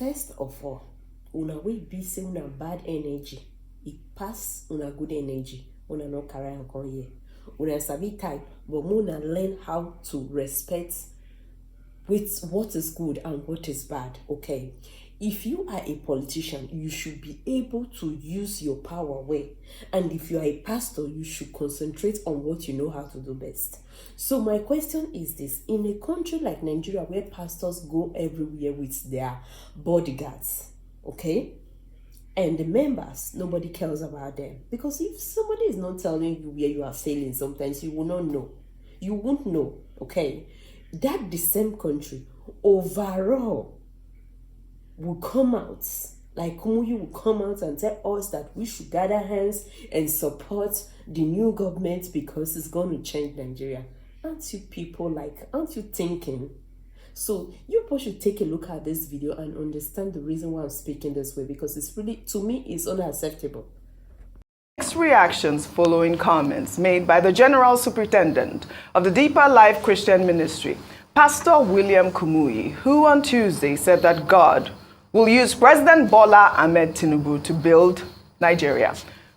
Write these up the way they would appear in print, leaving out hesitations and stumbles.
first of all, una we be say una bad energy. It pass una good energy. Una no carry and come here. Una sabi type, but una learn how to respect with what is good and what is bad. Okay. If you are a politician, you should be able to use your power well. And if you are a pastor, you should concentrate on what you know how to do best. So my question is this. In a country like Nigeria, where pastors go everywhere with their bodyguards, okay? And the members, nobody cares about them. Because if somebody is not telling you where you are sailing, sometimes you will not know. You won't know, okay? That the same country, overall, will come out, like Kumuyi will come out and tell us that we should gather hands and support the new government because it's going to change Nigeria. Aren't you thinking? So you people should take a look at this video and understand the reason why I'm speaking this way, because it's really, to me, it's unacceptable. Mixed reactions following comments made by the General Superintendent of the Deeper Life Christian Ministry, Pastor William Kumuyi, who on Tuesday said that God will use President Bola Ahmed Tinubu to build Nigeria.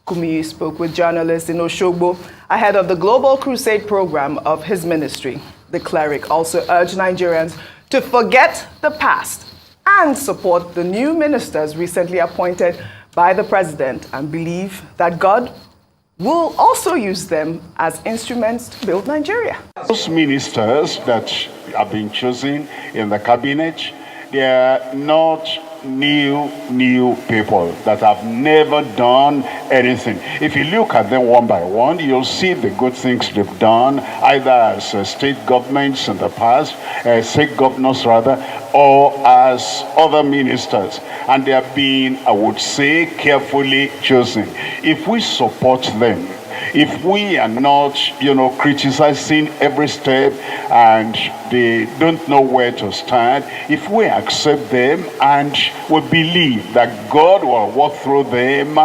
Kumuyi spoke with journalists in Oshogbo ahead of the Global Crusade program of his ministry. The cleric also urged Nigerians to forget the past and support the new ministers recently appointed by the president and believe that God will also use them as instruments to build Nigeria. Those ministers that have been chosen in the cabinet, they are not new people that have never done anything. If you look at them one by one, you'll see the good things they've done, either as state governments in the past, state governors rather, or as other ministers. And they have been, I would say, carefully chosen. If we support them, if we are not, criticizing every step and they don't know where to start, if we accept them and we believe that God will work through them,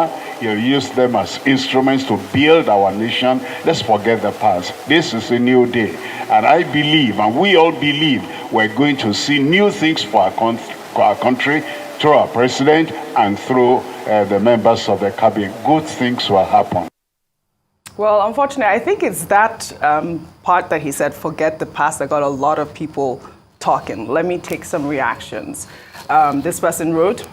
He'll use them as instruments to build our nation, let's forget the past. This is a new day. And I believe, and we all believe, we're going to see new things for our country through our president and through the members of the cabinet. Good things will happen. Well, unfortunately, I think it's that part that he said, forget the past, that got a lot of people talking. Let me take some reactions. This person wrote,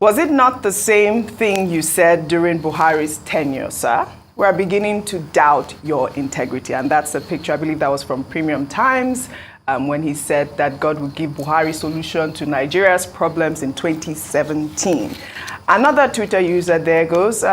was it not the same thing you said during Buhari's tenure, sir? We're beginning to doubt your integrity. And that's a picture, I believe that was from Premium Times, when he said that God would give Buhari solution to Nigeria's problems in 2017. Another Twitter user there goes,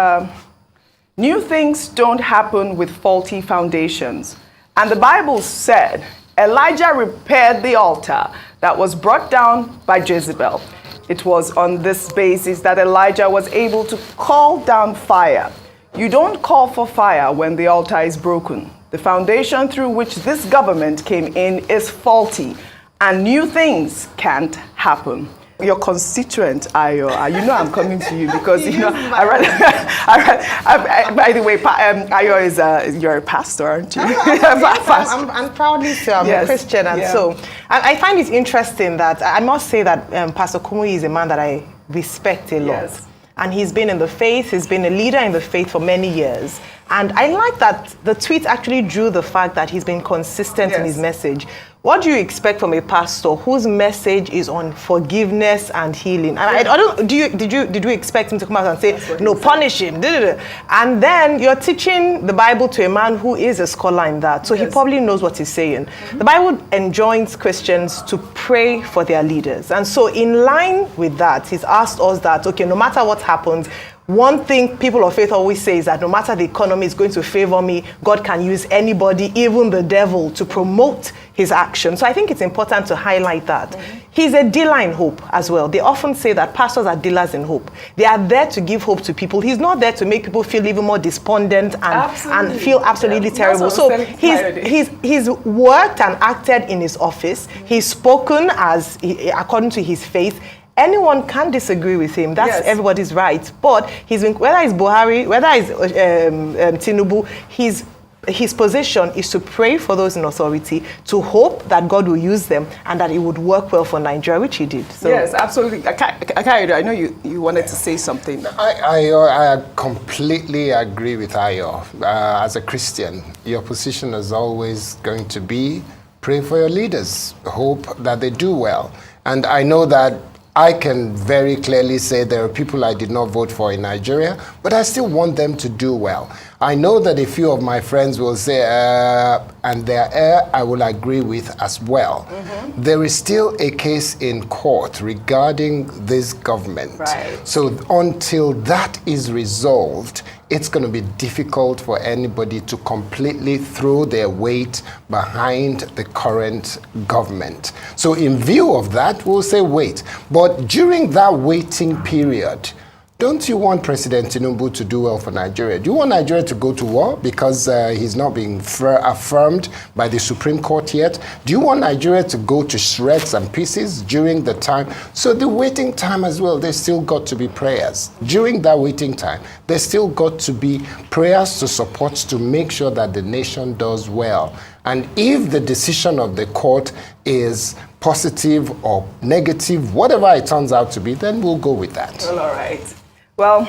new things don't happen with faulty foundations. And the Bible said, Elijah repaired the altar that was brought down by Jezebel. It was on this basis that Elijah was able to call down fire. You don't call for fire when the altar is broken. The foundation through which this government came in is faulty, and new things can't happen. Your constituent, Ayo, I'm coming to you because, by the way, Ayo you're a pastor, aren't you? I'm proudly so. I'm a Christian, and so I find it interesting that I must say that Pastor Kumuyi is a man that I respect a lot. Yes. And he's been in the faith, he's been a leader in the faith for many years. And I like that the tweet actually drew the fact that he's been consistent in his message. What do you expect from a pastor whose message is on forgiveness and healing? And I don't. Did you expect him to come out and say, no, punish him? And then you're teaching the Bible to a man who is a scholar in that, so he probably knows what he's saying. The Bible enjoins Christians to pray for their leaders, and so in line with that, he's asked us that, okay, no matter what happens, one thing people of faith always say is that no matter the economy is going to favor me, God can use anybody, even the devil, to promote his action. So I think it's important to highlight that. He's a dealer in hope as well. They often say that pastors are dealers in hope. They are there to give hope to people. He's not there to make people feel even more despondent and feel absolutely terrible. So he's worked and acted in his office. He's spoken according to his faith. Anyone can disagree with him. That's everybody's right. But he's been, whether it's Buhari, whether it's Tinubu, he's his position is to pray for those in authority, to hope that God will use them and that it would work well for Nigeria, which he did. So. Yes, absolutely. I know you wanted to say something. I completely agree with Ayo. As a Christian, your position is always going to be pray for your leaders, hope that they do well. And I know that I can very clearly say there are people I did not vote for in Nigeria, but I still want them to do well. I know that a few of my friends will say, and their I will agree with as well. Mm-hmm. There is still a case in court regarding this government. Right. So until that is resolved, it's going to be difficult for anybody to completely throw their weight behind the current government. So in view of that, we'll say wait. But during that waiting period, don't you want President Tinubu to do well for Nigeria? Do you want Nigeria to go to war because he's not being affirmed by the Supreme Court yet? Do you want Nigeria to go to shreds and pieces during the time? So the waiting time as well, there's still got to be prayers. During that waiting time, there's still got to be prayers to support to make sure that the nation does well. And if the decision of the court is positive or negative, whatever it turns out to be, then we'll go with that. Well, all right. Well,